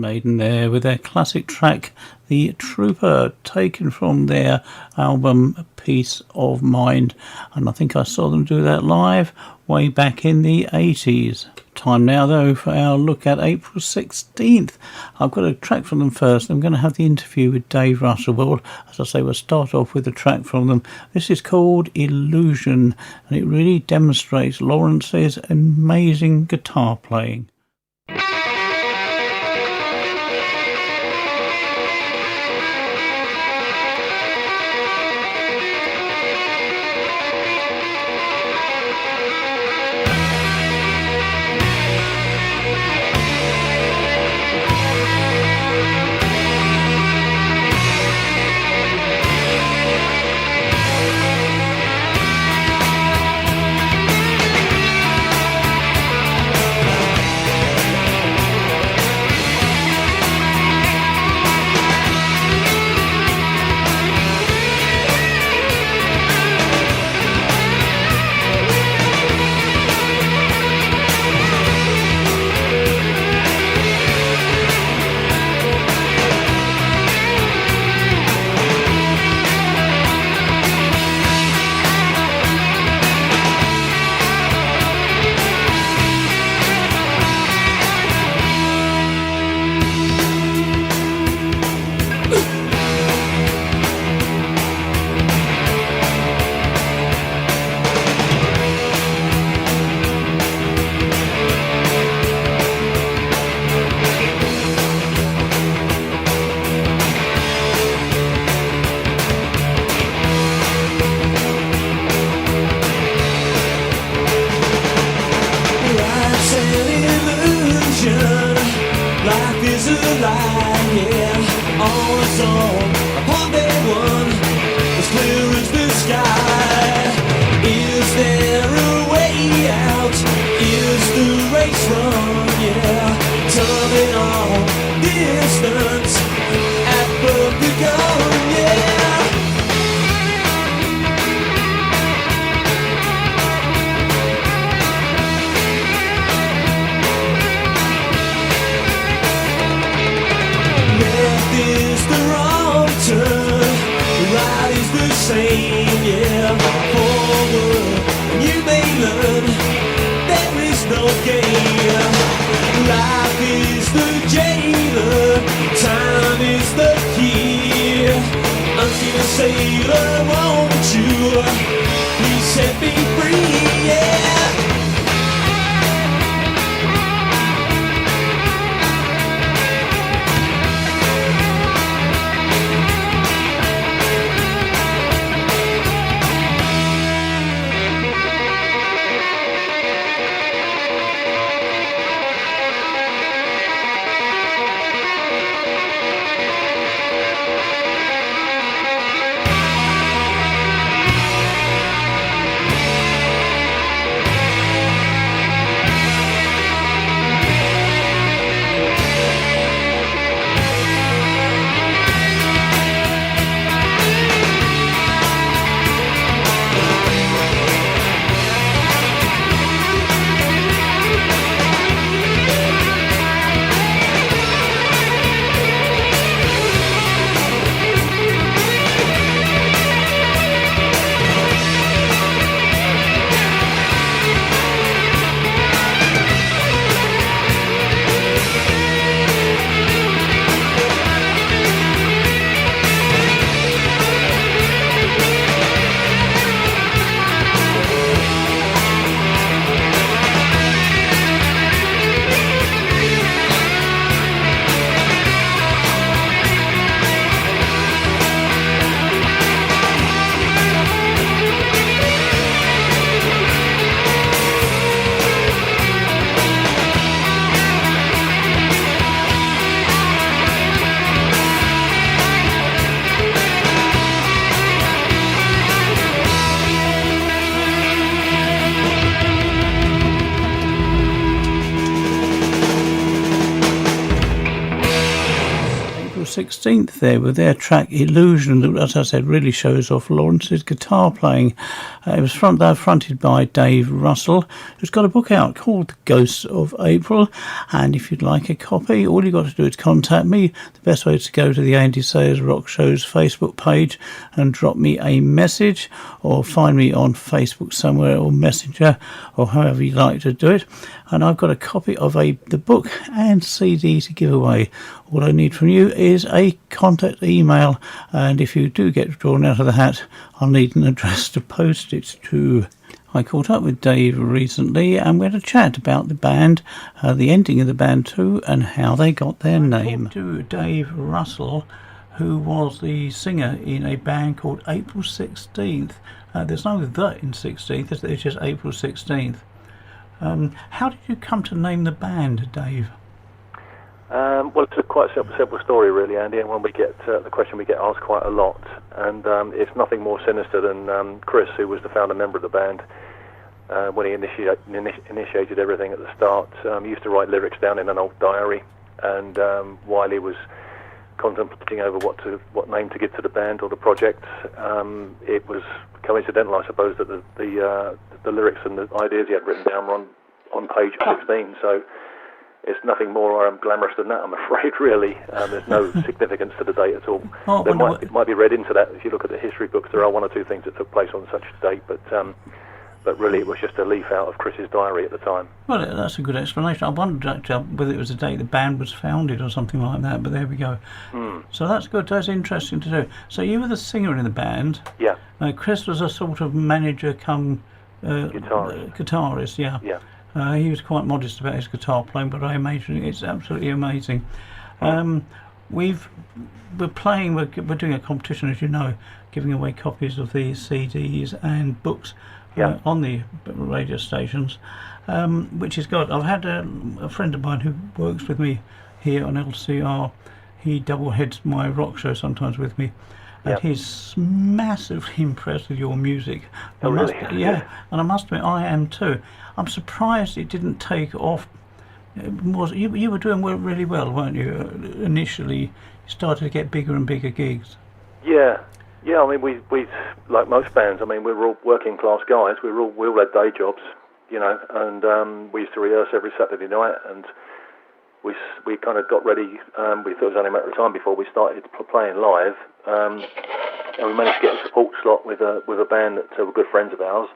Maiden there with their classic track The Trooper, taken from their album Peace of Mind, and I think I saw them do that live way back in the 80s. Time now though for our look at April 16th. I've got a track from them first. I'm going to have the interview with Dave Russell. Well, as I say, we'll start off with a track from them. This is called Illusion, and it really demonstrates Lawrence's amazing guitar playing. April 16th there with their track Illusion, that, as I said, really shows off Lawrence's guitar playing. It was fronted by Dave Russell, who's got a book out called The Ghosts of April. And if you'd like a copy, all you've got to do is contact me. The best way is to go to the Andy Sayers Rock Show's Facebook page and drop me a message, or find me on Facebook somewhere, or Messenger, or however you like to do it. And I've got a copy of the book and CD to give away. All I need from you is a contact email, and if you do get drawn out of the hat, I'll need an address to post it to. I caught up with Dave recently, and we had a chat about the band, the ending of the band too, and how they got their name. To Dave Russell, who was the singer in a band called April 16th. There's no "the" in 16th, it's just April 16th. How did you come to name the band, Dave? Well, it's quite a simple story, really, Andy, and when we get the question we get asked quite a lot, and it's nothing more sinister than Chris, who was the founder member of the band, when he initiated everything at the start. He used to write lyrics down in an old diary, and while he was contemplating over what name to give to the band or the project, it was coincidental, I suppose, that the lyrics and the ideas he had written down were on page 16, so it's nothing more glamorous than that, I'm afraid, really. There's no significance to the date at all. It might be read into that. If you look at the history books, there are one or two things that took place on such a date, but really it was just a leaf out of Chris's diary at the time. Well, that's a good explanation. I wondered actually whether it was the date the band was founded or something like that, but there we go. So that's good. That's interesting to do. So you were the singer in the band. Yeah. Chris was a sort of manager come guitarist, yeah. Yeah. He was quite modest about his guitar playing, but I imagine it's absolutely amazing. We're doing a competition, as you know, giving away copies of the CDs and books on the radio stations, which is good. I've had a friend of mine who works with me here on LCR. He double heads my rock show sometimes with me. And he's massively impressed with your music. Really? And I must admit, I am too. I'm surprised it didn't take off. You were doing really well, weren't you? Initially, you started to get bigger and bigger gigs. Yeah. I mean, we like most bands. I mean, we were all working class guys. We all had day jobs, and we used to rehearse every Saturday night, and we kind of got ready. We thought it was only a matter of time before we started playing live, and we managed to get a support slot with a band that were good friends of ours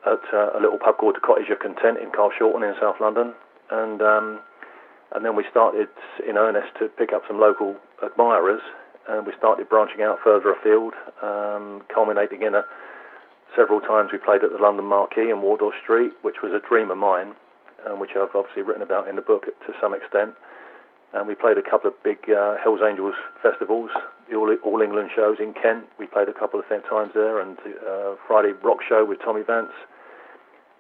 at a little pub called the Cottage of Content in Carlshorton in South London, and then we started in earnest to pick up some local admirers, and we started branching out further afield, culminating in several times we played at the London Marquee in Wardour Street, which was a dream of mine, which I've obviously written about in the book to some extent. And we played a couple of big Hells Angels festivals, the All England shows in Kent. We played a couple of times there, and Friday Rock Show with Tommy Vance.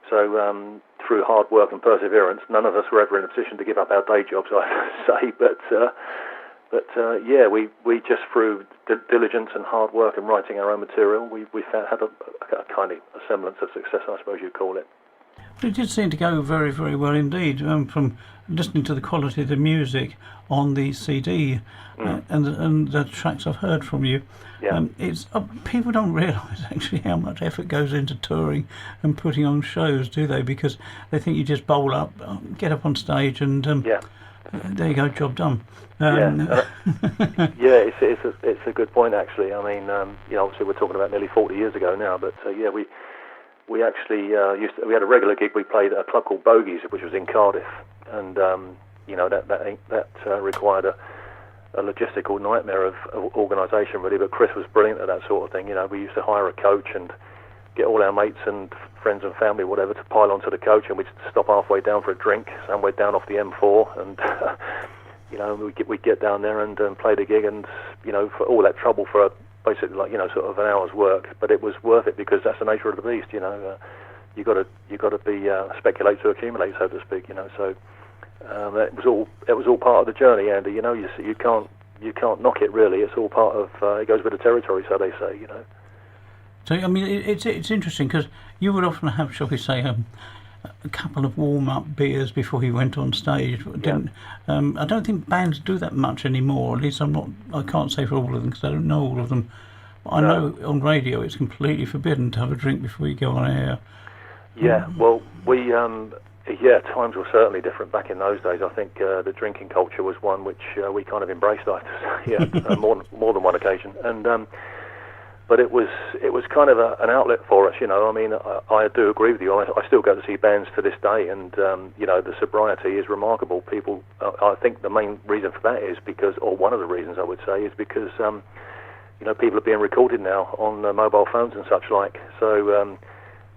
So through hard work and perseverance, none of us were ever in a position to give up our day jobs, I say. But we just through diligence and hard work and writing our own material, we had a kind of a semblance of success, I suppose you'd call it. But it did seem to go very, very well indeed. From listening to the quality of the music on the CD and the tracks I've heard from you, it's people don't realise actually how much effort goes into touring and putting on shows, do they? Because they think you just bowl up, get up on stage, and there you go, job done. It's a good point actually. I mean, obviously we're talking about nearly 40 years ago now, but we actually we had a regular gig. We played at a club called Bogies, which was in Cardiff, and that required a logistical nightmare of organisation really. But Chris was brilliant at that sort of thing. We used to hire a coach and get all our mates and friends and family, whatever, to pile onto the coach, and we'd stop halfway down for a drink somewhere down off the M4, and we'd get down there and play the gig, and for all that trouble for basically sort of an hour's work, but it was worth it because that's the nature of the beast. You got to be speculate to accumulate, so to speak. So it was all part of the journey, Andy. You can't knock it really. It's all part of it goes with the territory, so they say. So I mean, it's interesting because you would often have, shall we say, a couple of warm-up beers before he went on stage. I don't think bands do that much anymore. At least I can't say for all of them because I don't know all of them. I know on radio it's completely forbidden to have a drink before you go on air. Yeah, well, times were certainly different back in those days. I think the drinking culture was one which we kind of embraced, I have to say, on more than one occasion. And but it was kind of an outlet for us, you know. I mean, I do agree with you. I still go to see bands to this day, and you know, the sobriety is remarkable. People, I think the main reason for that is because, or one of the reasons I would say, is because you know, people are being recorded now on mobile phones and such like. So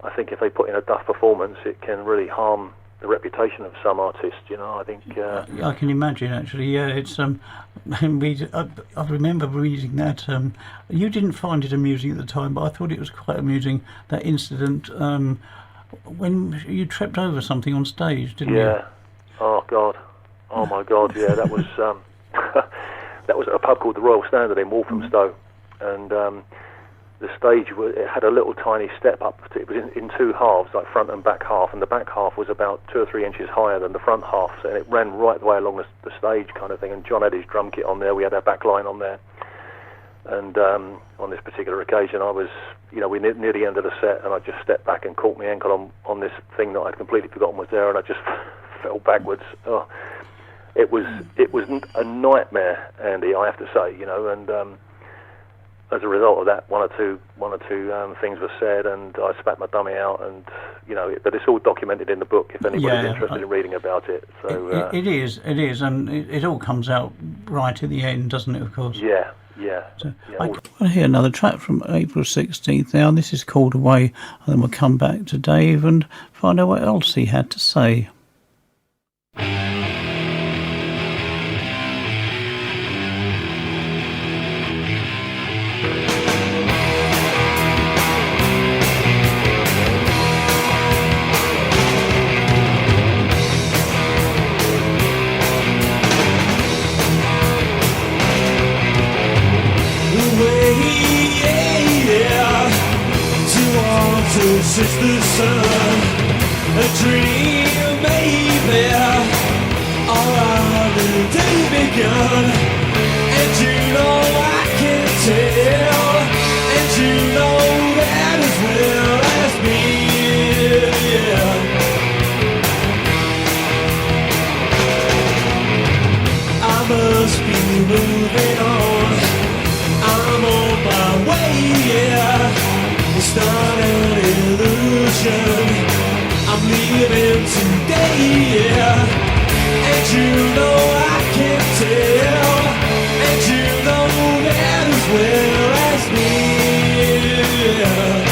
I think if they put in a duff performance, it can really harm the reputation of some artists, you know. I think I can imagine, actually. Yeah, it's I remember reading that you didn't find it amusing at the time, but I thought it was quite amusing, that incident when you tripped over something on stage, didn't you? Yeah. Oh God. Oh my God. Yeah, that was that was at a pub called the Royal Standard in Walthamstow, and the stage it had a little tiny step up. It was in two halves, like front and back half, and the back half was about 2 or 3 inches higher than the front half, and it ran right the way along the stage kind of thing. And John had his drum kit on there. We had our back line on there, and on this particular occasion, I was, you know, we near the end of the set, and I just stepped back and caught my ankle on this thing that I'd completely forgotten was there, and I just fell backwards. Oh, it was a nightmare, Andy, I have to say, you know, and. As a result of that, one or two things were said, and I spat my dummy out, and you know, but it's all documented in the book if anybody's interested in reading about it. So it is, and it all comes out right at the end, doesn't it? Of course. Yeah. So I want to hear another track from April 16th. Now this is called Away, and then we'll come back to Dave and find out what else he had to say. Since the sun, a dream maybe, already begun. And you know I can tell, and you know that as well as me, I must be moving on, I'm on my way, yeah. It's not an illusion, I'm leaving today, yeah. And you know I can tell, and you know that as well as me, yeah.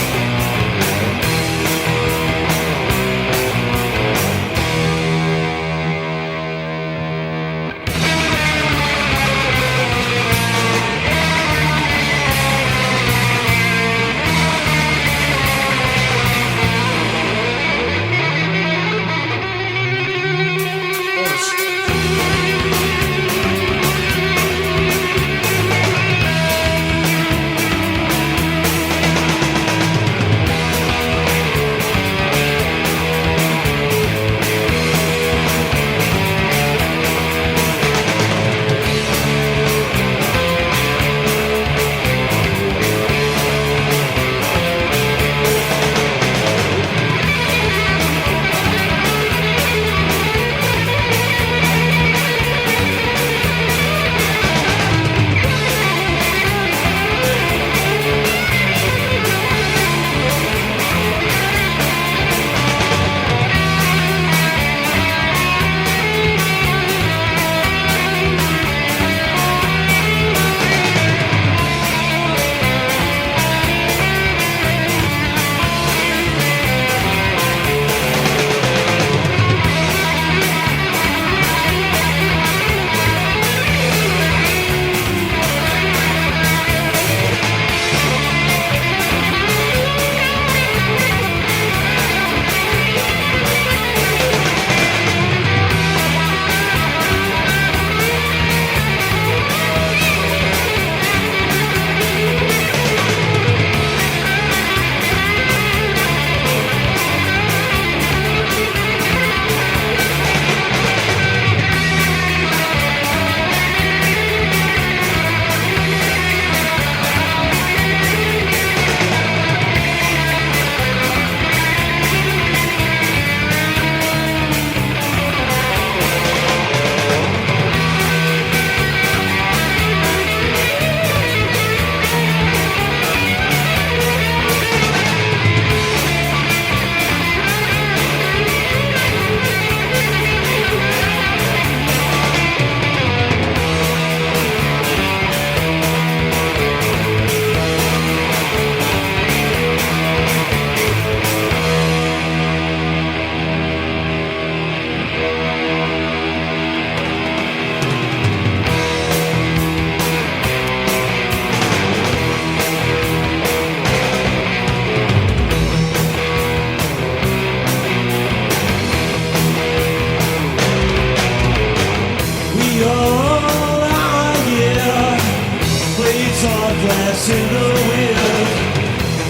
glass in the wind.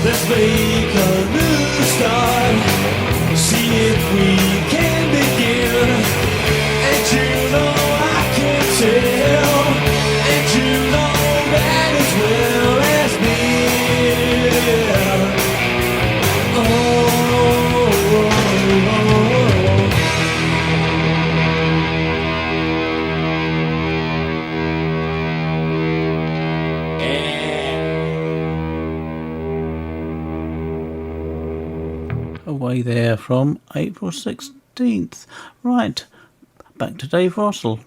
Let's make a new start. See if we can begin. And you know I can tell. And you know that as well as me. Away there from April 16th. Right, back to Dave Russell.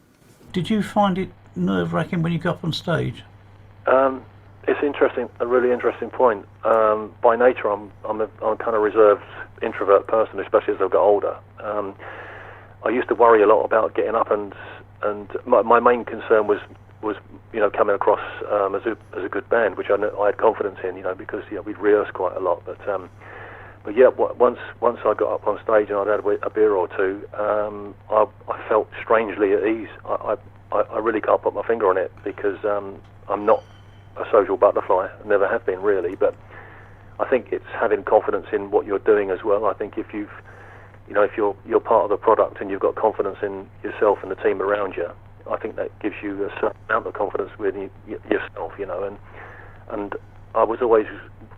Did you find it nerve-wracking when you got up on stage? It's interesting, a really interesting point. By nature, I'm a kind of reserved introvert person, especially as I've got older. I used to worry a lot about getting up, and my main concern was coming across as a good band, which I had confidence in, because we'd rehearsed quite a lot. But yeah, once I got up on stage and I'd had a beer or two, I felt strangely at ease. I really can't put my finger on it, because I'm not a social butterfly. I never have been, really. But I think it's having confidence in what you're doing as well. I think if you're part of the product and you've got confidence in yourself and the team around you, I think that gives you a certain amount of confidence within yourself, and I was always,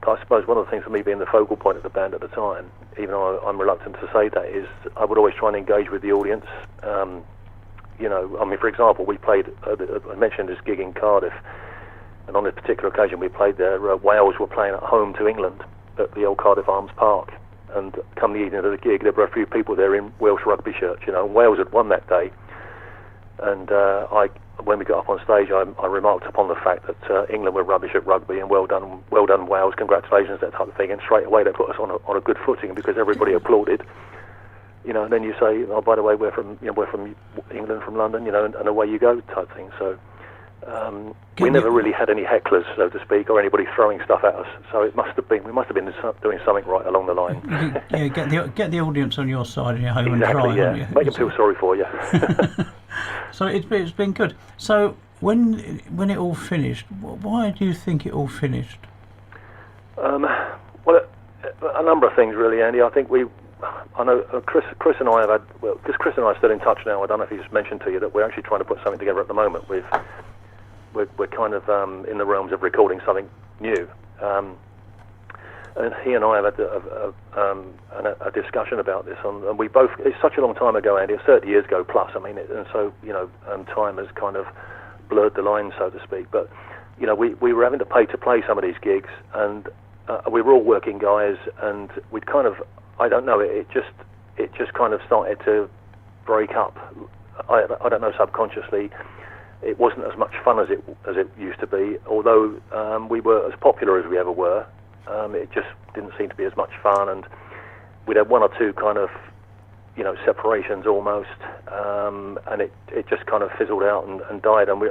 I suppose, one of the things for me being the focal point of the band at the time, even though I'm reluctant to say that, is I would always try and engage with the audience. For example, we played, I mentioned this gig in Cardiff, and on this particular occasion we played there. Wales were playing at home to England at the old Cardiff Arms Park, and come the evening of the gig, there were a few people there in Welsh rugby shirts. Wales had won that day, and when we got up on stage, I remarked upon the fact that England were rubbish at rugby, and well done Wales, congratulations, that type of thing. And straight away they put us on a good footing, because everybody applauded. And then you say, oh, by the way, we're from England, from London, and away you go, type thing. So we never really had any hecklers, so to speak, or anybody throwing stuff at us. So we must have been doing something right along the line. Yeah, get the audience on your side and your home exactly, and dry. Yeah, make them feel sorry for you. So it's been good. So when it all finished, why do you think it all finished? Well, a number of things really, Andy. I think I know Chris and I have had, because Chris and I are still in touch now. I don't know if he's mentioned to you that we're actually trying to put something together at the moment. We're kind of in the realms of recording something new. And he and I have had a discussion about this, and we both. It's such a long time ago, Andy. It's 30 years ago plus. I mean, and so time has kind of blurred the lines, so to speak. But we were having to pay to play some of these gigs, and we were all working guys, and we'd kind of, I don't know, it just kind of started to break up. I don't know, subconsciously. It wasn't as much fun as it used to be, although we were as popular as we ever were. It just didn't seem to be as much fun, and we'd had one or two kind of, separations almost, and it just kind of fizzled out and died, and we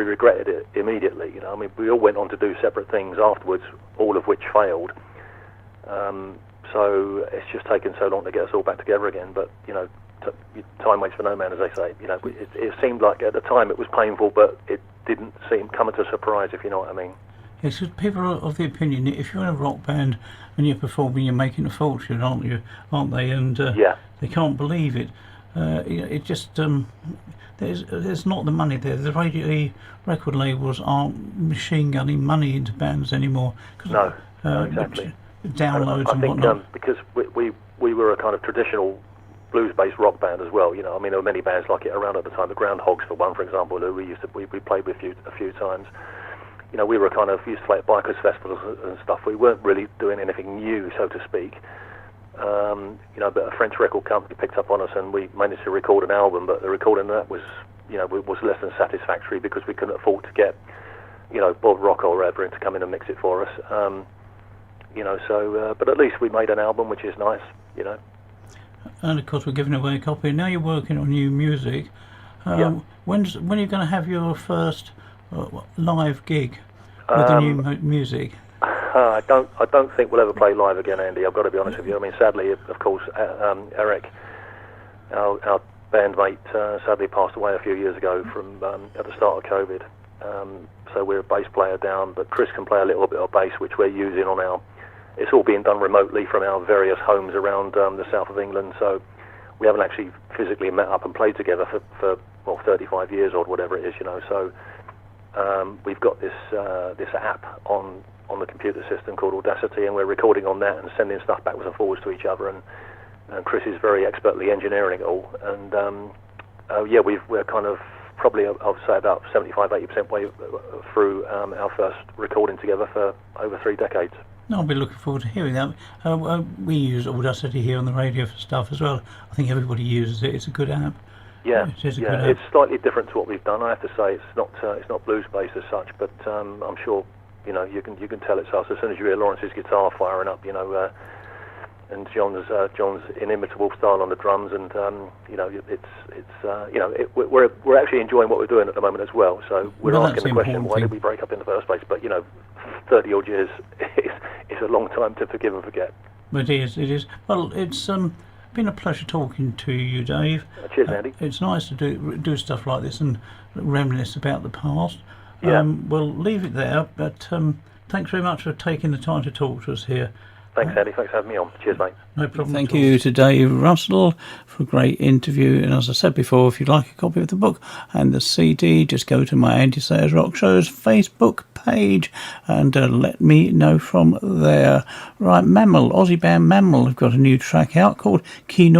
regretted it immediately. We all went on to do separate things afterwards, all of which failed. So it's just taken so long to get us all back together again. But time waits for no man, as they say. It seemed like at the time it was painful, but it didn't come as a surprise, if you know what I mean. Yes, because people are of the opinion that if you're in a rock band and you're performing, you're making a fortune, aren't they? And they can't believe it. It just there's not the money there. The record labels aren't machine gunning money into bands anymore. No, exactly. Downloads I and think, whatnot. Because we were a kind of traditional blues-based rock band as well. There were many bands like it around at the time. The Groundhogs, for one, for example, who we played with a few times. We were used to play at bikers festivals and stuff. We weren't really doing anything new, so to speak. But a French record company picked up on us, and we managed to record an album. But the recording of that was less than satisfactory, because we couldn't afford to get, Bob Rock or whatever to come in and mix it for us. But at least we made an album, which is nice. And of course, we're giving away a copy. Now you're working on new music. When are you going to have your first live gig with the new music? I don't think we'll ever play live again, Andy. I've got to be honest with you. I mean, sadly, of course, Eric, our bandmate, sadly passed away a few years ago from at the start of COVID. so we're a bass player down, but Chris can play a little bit of bass, which we're using on our... It's all being done remotely from our various homes around the south of England, so we haven't actually physically met up and played together for 35 years or whatever it is, so we've got this app on the computer system called Audacity, and we're recording on that and sending stuff backwards and forwards to each other, and Chris is very expertly engineering it all, and we're kind of probably, I'll say, about 75-80% way through our first recording together for over 3 decades. I'll be looking forward to hearing that. We use Audacity here on the radio for stuff as well. I think everybody uses it. It's a good app. Yeah, it is a good app. It's slightly different to what we've done. I have to say, it's not blues based as such, but I'm sure you can tell it's us as soon as you hear Lawrence's guitar firing up, and John's inimitable style on the drums, and we're actually enjoying what we're doing at the moment as well. So we're asking the question, why did we break up in the first place? But 30 odd years is a long time to forgive and forget. It is. Well, it's been a pleasure talking to you, Dave. Cheers, Andy. It's nice to do stuff like this and reminisce about the past. Yeah. We'll leave it there, but thanks very much for taking the time to talk to us here. Thanks, Andy. Thanks for having me on. Cheers, mate. No problem. Thank you to Dave Russell for a great interview. And as I said before, if you'd like a copy of the book and the CD, just go to my Andy Sayers Rock Show's Facebook page and let me know from there. Right, Mammal, Aussie band Mammal have got a new track out called Keynote.